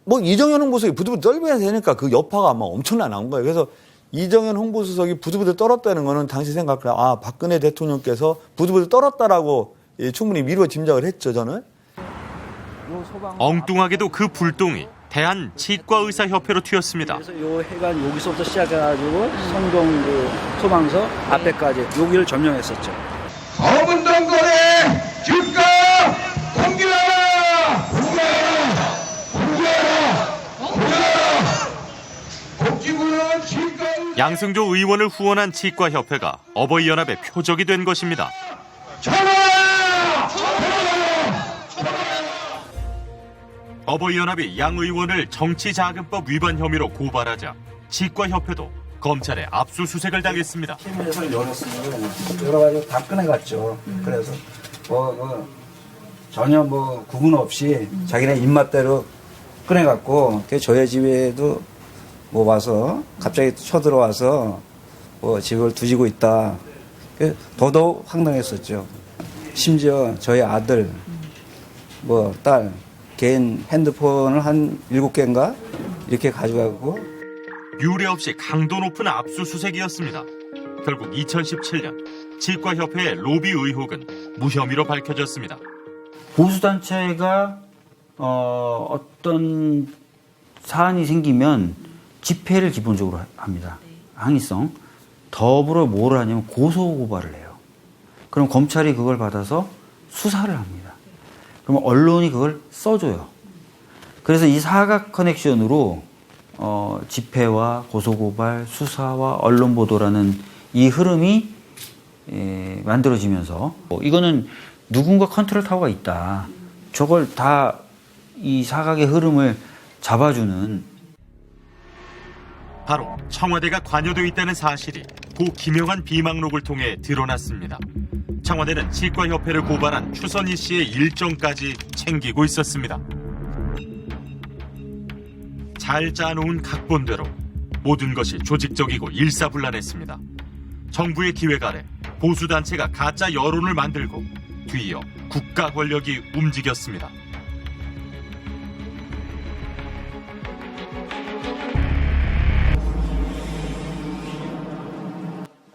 뭐 이정현 홍보수석이 부들부들 떨면서 되니까 그 여파가 막 엄청나 나온 거예요. 그래서 이정현 홍보수석이 부들부들 떨었다는 거는 당시 생각을 박근혜 대통령께서 부들부들 떨었다라고 충분히 미루어 짐작을 했죠, 저는. 엉뚱하게도 그 불똥이 대한치과의사협회로 튀었습니다. 그래서 요 해관 여기서부터 시작해가지고 성동 그 소방서 앞에까지 여기를 점령했었죠. 검은 동굴에 주가 공개하라! 공개하라! 양승조 의원을 후원한 치과협회가 어버이연합의 표적이 된 것입니다. 어버이연합이 양 의원을 정치자금법 위반 혐의로 고발하자 치과협회도 검찰에 압수수색을 당했습니다. 팀에서 열어가지고 다 꺼내갔죠. 그래서 전혀 구분 없이 자기네 입맛대로 꺼내갖고 저희 집에도 와서 갑자기 쳐들어와서 집을 두지고 있다. 더더욱 황당했었죠. 심지어 저희 아들, 딸 개인 핸드폰을 한 7개인가 이렇게 가져가고 유례 없이 강도 높은 압수수색이었습니다. 결국 2017년 치과협회의 로비 의혹은 무혐의로 밝혀졌습니다. 보수단체가 어떤 사안이 생기면 집회를 기본적으로 합니다. 항의성. 더불어 뭘 하냐면 고소고발을 해요. 그럼 검찰이 그걸 받아서 수사를 합니다. 그러면 언론이 그걸 써줘요. 그래서 이 사각 커넥션으로 집회와 고소고발, 수사와 언론 보도라는 이 흐름이 만들어지면서 이거는 누군가 컨트롤 타워가 있다. 저걸 다 이 사각의 흐름을 잡아주는 바로 청와대가 관여되어 있다는 사실이 고 김영한 비망록을 통해 드러났습니다. 청와대는 치과협회를 고발한 추선희 씨의 일정까지 챙기고 있었습니다. 잘 짜놓은 각본대로 모든 것이 조직적이고 일사불란했습니다. 정부의 기획 아래 보수단체가 가짜 여론을 만들고 뒤이어 국가 권력이 움직였습니다.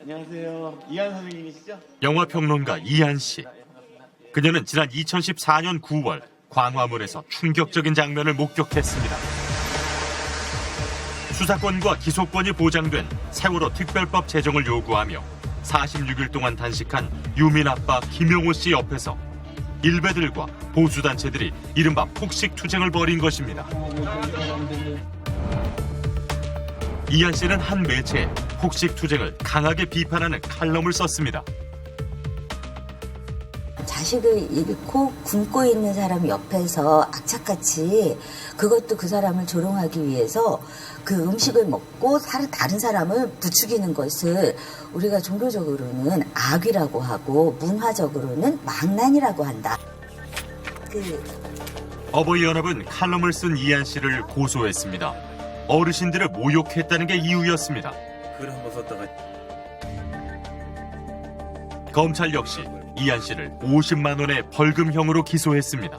안녕하세요. 이한 선생님이시죠? 영화평론가 이한 씨. 그녀는 지난 2014년 9월 광화문에서 충격적인 장면을 목격했습니다. 수사권과 기소권이 보장된 세월호 특별법 제정을 요구하며 46일 동안 단식한 유민 아빠 김용호 씨 옆에서 일베들과 보수단체들이 이른바 폭식투쟁을 벌인 것입니다. 이한 씨는 한 매체에 폭식투쟁을 강하게 비판하는 칼럼을 썼습니다. 자식을 잃고 굶고 있는 사람 옆에서 악착같이 그것도 그 사람을 조롱하기 위해서 그 음식을 먹고 다른 사람을 부추기는 것을 우리가 종교적으로는 악이라고 하고 문화적으로는 망난이라고 한다. 어버이연합은 칼럼을 쓴 이한 씨를 고소했습니다. 어르신들을 모욕했다는 게 이유였습니다. 글 한번 썼다가 검찰 역시 이한 씨를 50만 원의 벌금형으로 기소했습니다.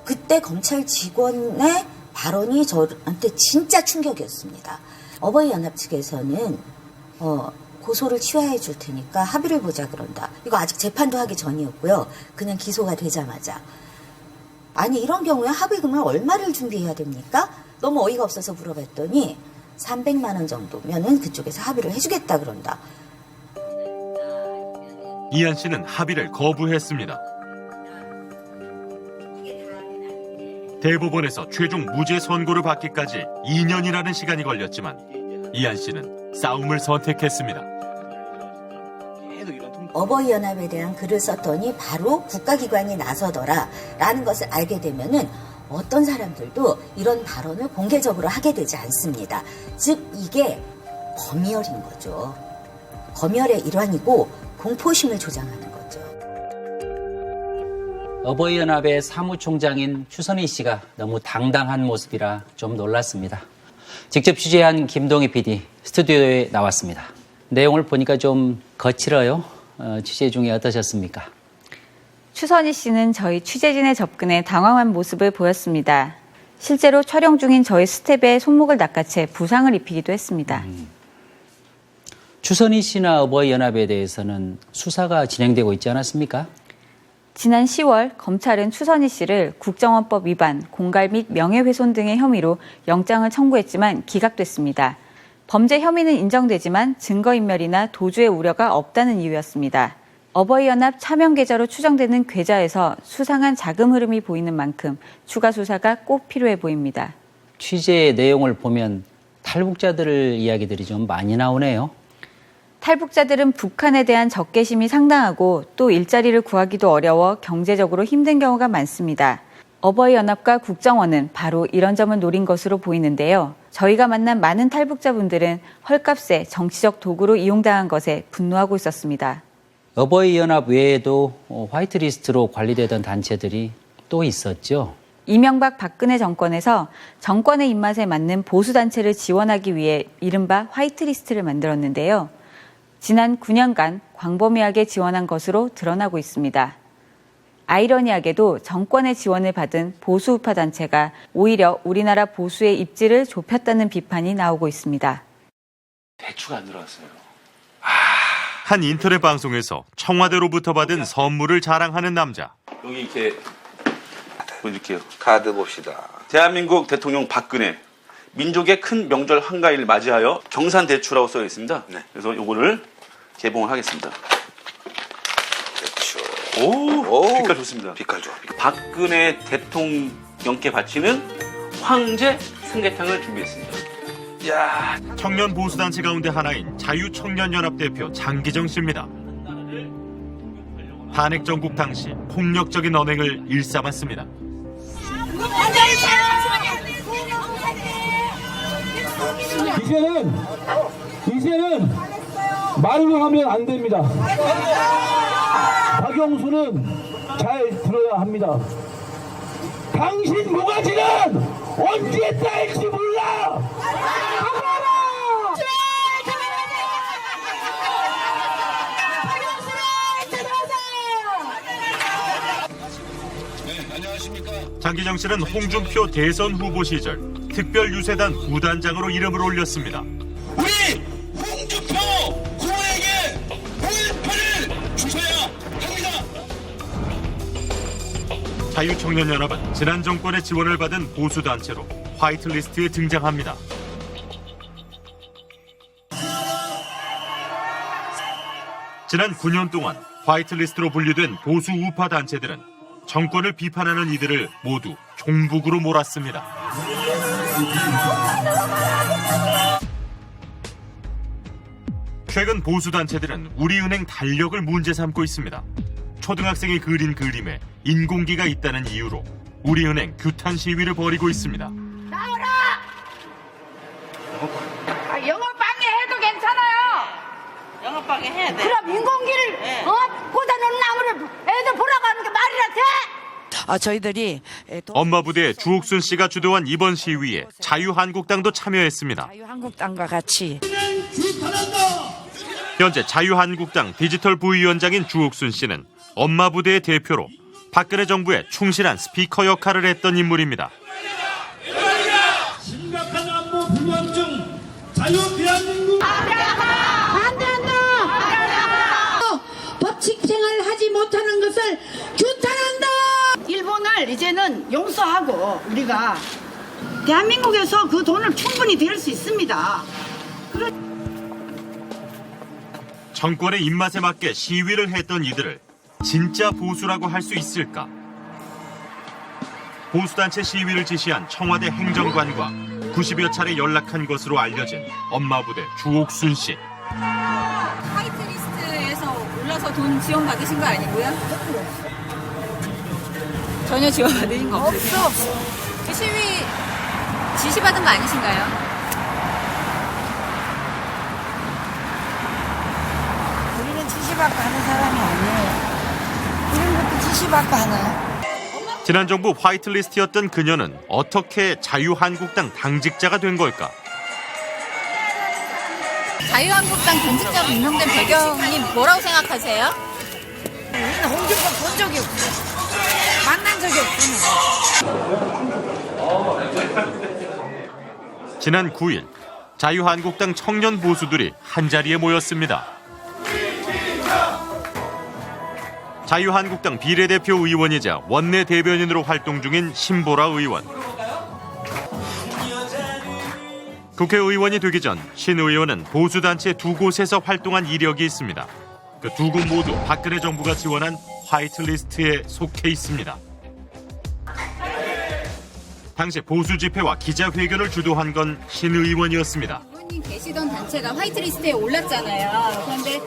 그때 검찰 직원의 발언이 저한테 진짜 충격이었습니다. 어버이연합 측에서는 고소를 취하해 줄 테니까 합의를 보자 그런다. 이거 아직 재판도 하기 전이었고요. 그냥 기소가 되자마자. 아니 이런 경우에 합의금을 얼마를 준비해야 됩니까? 너무 어이가 없어서 물어봤더니 300만 원 정도면은 그쪽에서 합의를 해주겠다 그런다. 이한 씨는 합의를 거부했습니다. 대법원에서 최종 무죄 선고를 받기까지 2년이라는 시간이 걸렸지만 이한 씨는 싸움을 선택했습니다. 어버이연합에 대한 글을 썼더니 바로 국가기관이 나서더라 라는 것을 알게 되면은 어떤 사람들도 이런 발언을 공개적으로 하게 되지 않습니다. 즉 이게 검열인 거죠. 검열의 일환이고 공포심을 조장하는 거죠. 어버이연합의 사무총장인 추선희 씨가 너무 당당한 모습이라 좀 놀랐습니다. 직접 취재한 김동희 PD 스튜디오에 나왔습니다. 내용을 보니까 좀 거칠어요. 취재 중에 어떠셨습니까? 추선희 씨는 저희 취재진의 접근에 당황한 모습을 보였습니다. 실제로 촬영 중인 저희 스텝의 손목을 낚아채 부상을 입히기도 했습니다. 추선희 씨나 어버이연합에 대해서는 수사가 진행되고 있지 않았습니까? 지난 10월 검찰은 추선희 씨를 국정원법 위반, 공갈 및 명예훼손 등의 혐의로 영장을 청구했지만 기각됐습니다. 범죄 혐의는 인정되지만 증거인멸이나 도주의 우려가 없다는 이유였습니다. 어버이연합 차명 계좌로 추정되는 계좌에서 수상한 자금 흐름이 보이는 만큼 추가 수사가 꼭 필요해 보입니다. 취재의 내용을 보면 탈북자들 이야기들이 좀 많이 나오네요. 탈북자들은 북한에 대한 적개심이 상당하고 또 일자리를 구하기도 어려워 경제적으로 힘든 경우가 많습니다. 어버이연합과 국정원은 바로 이런 점을 노린 것으로 보이는데요. 저희가 만난 많은 탈북자분들은 헐값에 정치적 도구로 이용당한 것에 분노하고 있었습니다. 어버이연합 외에도 화이트리스트로 관리되던 단체들이 또 있었죠. 이명박 박근혜 정권에서 정권의 입맛에 맞는 보수단체를 지원하기 위해 이른바 화이트리스트를 만들었는데요. 지난 9년간 광범위하게 지원한 것으로 드러나고 있습니다. 아이러니하게도 정권의 지원을 받은 보수우파 단체가 오히려 우리나라 보수의 입지를 좁혔다는 비판이 나오고 있습니다. 대추가 안 들어왔어요. 한 인터넷 방송에서 청와대로부터 받은 선물을 자랑하는 남자. 여기 이렇게 보여줄게요. 카드 봅시다. 대한민국 대통령 박근혜. 민족의 큰 명절 한가위를 맞이하여 경산대추라고 써 있습니다. 네. 그래서 이거를 개봉을 하겠습니다. 대추. 오, 빛깔 좋습니다. 빛깔 좋아. 박근혜 대통령께 바치는 황제 삼계탕을 준비했습니다. 야. 청년 보수단체 가운데 하나인 자유청년연합 대표 장기정 씨입니다. 탄핵 정국 당시 폭력적인 언행을 일삼았습니다. 이제는 말로 하면 안 됩니다. 박영수는 잘 들어야 합니다. 당신 모가지는 언제 딸지 몰라. 장기정 씨는 홍준표 대선 후보 시절 특별유세단 부단장으로 이름을 올렸습니다. 우리 홍준표 후보에게 5.18을 주셔야 합니다. 자유청년연합은 지난 정권의 지원을 받은 보수단체로 화이트리스트에 등장합니다. 지난 9년 동안 화이트리스트로 분류된 보수 우파 단체들은 정권을 비판하는 이들을 모두 종북으로 몰았습니다. 최근 보수단체들은 우리은행 달력을 문제 삼고 있습니다. 초등학생이 그린 그림에 인공기가 있다는 이유로 우리은행 규탄 시위를 벌이고 있습니다. 나오라! 영업방해 해도 괜찮아요. 영업방해 해야 돼. 그럼 인공기를 꽂아놓은 나무를 애들 보라고 하는 게 말이라 돼? 저희들이 엄마 부대 주옥순 씨가 주도한 이번 시위에 자유한국당도 참여했습니다. 자유한국당과 같이 현재 자유한국당 디지털 부위원장인 주옥순 씨는 엄마 부대의 대표로 박근혜 정부에 충실한 스피커 역할을 했던 인물입니다. 심각한 안보 불안증 자유 대한민국 안 된다! 법칙 생활을 하지 못하는 것을 규탄한다! 일본을 이제는 용서하고 우리가 대한민국에서 그 돈을 충분히 댈 수 있습니다. 정권의 입맛에 맞게 시위를 했던 이들을 진짜 보수라고 할 수 있을까? 보수단체 시위를 지시한 청와대 행정관과 90여 차례 연락한 것으로 알려진 엄마 부대 주옥순 씨. 화이트리스트에서 올라서 돈 지원 받으신 거 아니고요? 전혀 지원 받으신 거 없으세요? 없어. 시위 지시받은 거 아니신가요? 우리는 지시받고 하는 사람이 아니에요. 이런 것도 지시받고 하나요? 지난 정부 화이트리스트였던 그녀는 어떻게 자유한국당 당직자가 된 걸까? 자유한국당 당직자로 임명된 배경이 뭐라고 생각하세요? 우리는 홍준표 본 적이 없어요. 만난 적이 없어요. 지난 9일 자유한국당 청년 보수들이 한자리에 모였습니다. 자유한국당 비례대표 의원이자 원내 대변인으로 활동 중인 신보라 의원. 국회의원이 되기 전 신 의원은 보수단체 두 곳에서 활동한 이력이 있습니다. 그 두 곳 모두 박근혜 정부가 지원한 화이트리스트에 속해 있습니다. 당시 보수 집회와 기자회견을 주도한 건 신 의원이었습니다. 의원님 계시던 단체가 화이트리스트에 올랐잖아요. 그런데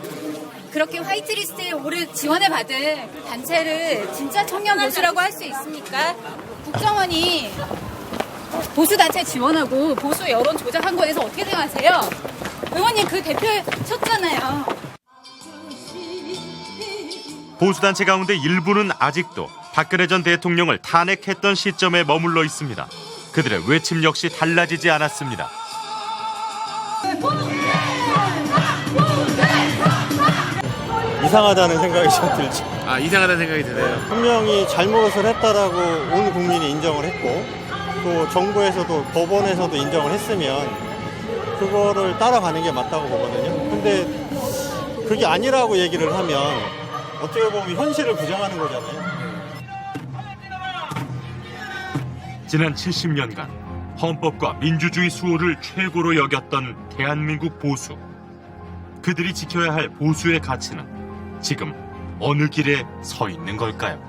그렇게 화이트리스트에 오래 지원을 받은 그 단체를 진짜 청년 보수라고 할 수 있습니까? 국정원이 보수단체 지원하고 보수 여론 조작한 거에 대해서 어떻게 생각하세요? 의원님 그 대표셨잖아요. 보수단체 가운데 일부는 아직도 박근혜 전 대통령을 탄핵했던 시점에 머물러 있습니다. 그들의 외침 역시 달라지지 않았습니다. 이상하다는 생각이 좀 들죠. 아, 이상하다는 생각이 드네요. 분명히 잘못을 했다라고 온 국민이 인정을 했고 또 정부에서도 법원에서도 인정을 했으면 그거를 따라가는 게 맞다고 보거든요. 근데 그게 아니라고 얘기를 하면 어떻게 보면 현실을 부정하는 거잖아요. 지난 70년간 헌법과 민주주의 수호를 최고로 여겼던 대한민국 보수. 그들이 지켜야 할 보수의 가치는 지금 어느 길에 서 있는 걸까요?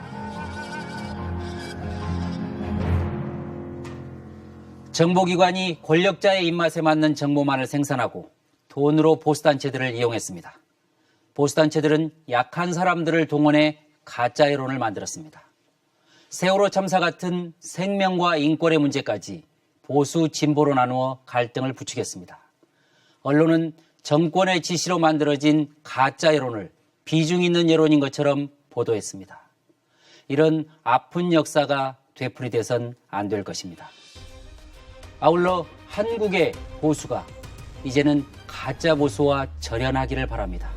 정보기관이 권력자의 입맛에 맞는 정보만을 생산하고 돈으로 보수단체들을 이용했습니다. 보수단체들은 약한 사람들을 동원해 가짜 여론을 만들었습니다. 세월호 참사 같은 생명과 인권의 문제까지 보수 진보로 나누어 갈등을 부추겼습니다. 언론은 정권의 지시로 만들어진 가짜 여론을 비중 있는 여론인 것처럼 보도했습니다. 이런 아픈 역사가 되풀이돼선 안 될 것입니다. 아울러 한국의 보수가 이제는 가짜 보수와 절연하기를 바랍니다.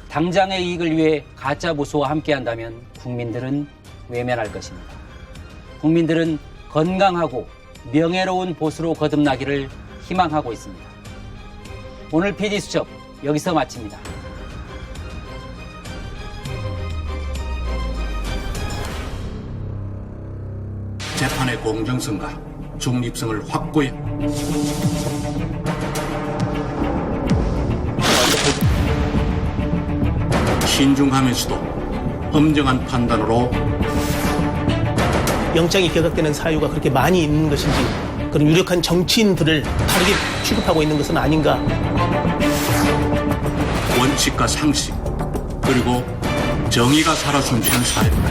당장의 이익을 위해 가짜 보수와 함께한다면 국민들은 외면할 것입니다. 국민들은 건강하고 명예로운 보수로 거듭나기를 희망하고 있습니다. 오늘 PD수첩 여기서 마칩니다. 재판의 공정성과 중립성을 확고히 신중하면서도 엄정한 판단으로 영장이 기각되는 사유가 그렇게 많이 있는 것인지 그런 유력한 정치인들을 다르게 취급하고 있는 것은 아닌가. 원칙과 상식 그리고 정의가 살아 숨쉬는 사회입니다.